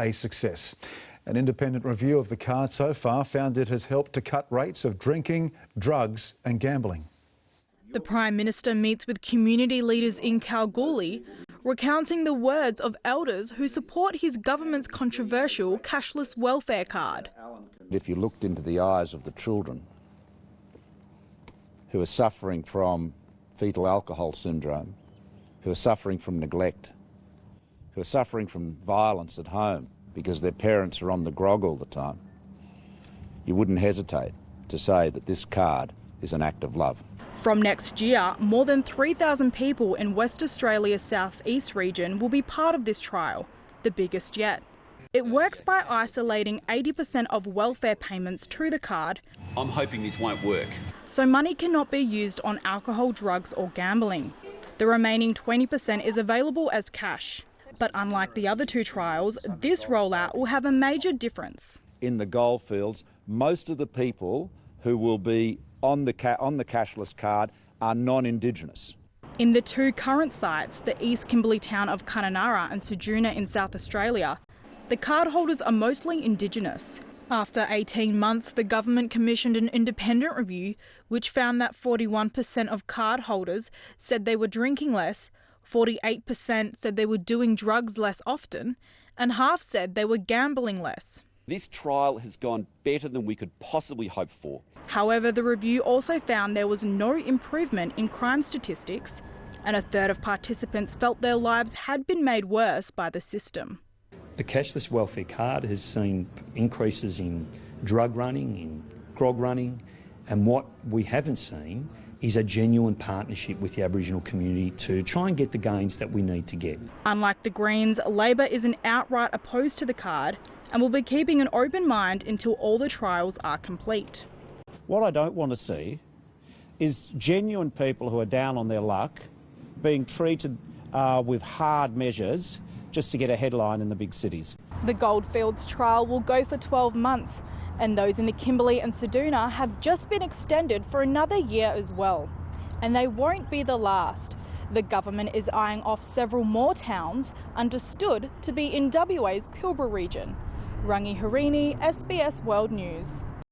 a success. An independent review of the card so far found it has helped to cut rates of drinking, drugs and gambling. The Prime Minister meets with community leaders in Kalgoorlie, recounting the words of elders who support his government's controversial cashless welfare card. If you looked into the eyes of the children who are suffering from fetal alcohol syndrome, who are suffering from neglect, who are suffering from violence at home because their parents are on the grog all the time, you wouldn't hesitate to say that this card is an act of love. From next year, more than 3,000 people in West Australia's southeast region will be part of this trial, the biggest yet. It works by isolating 80% of welfare payments to the card. I'm hoping this won't work. So money cannot be used on alcohol, drugs or gambling. The remaining 20% is available as cash. But unlike the other two trials, this rollout will have a major difference. In the goldfields, most of the people who will be on the cashless card are non-Indigenous. In the two current sites, the East Kimberley town of Kununurra and Ceduna in South Australia, the cardholders are mostly Indigenous. After 18 months, the government commissioned an independent review which found that 41% of cardholders said they were drinking less, 48% said they were doing drugs less often, and half said they were gambling less. This trial has gone better than we could possibly hope for. However, the review also found there was no improvement in crime statistics, and a third of participants felt their lives had been made worse by the system. The cashless welfare card has seen increases in drug running, in grog running, and what we haven't seen is a genuine partnership with the Aboriginal community to try and get the gains that we need to get. Unlike the Greens, Labor isn't outright opposed to the card and will be keeping an open mind until all the trials are complete. What I don't want to see is genuine people who are down on their luck being treated with hard measures just to get a headline in the big cities. The Goldfields trial will go for 12 months, and those in the Kimberley and Ceduna have just been extended for another year as well. And they won't be the last. The government is eyeing off several more towns understood to be in WA's Pilbara region. Rangi Harini, SBS World News.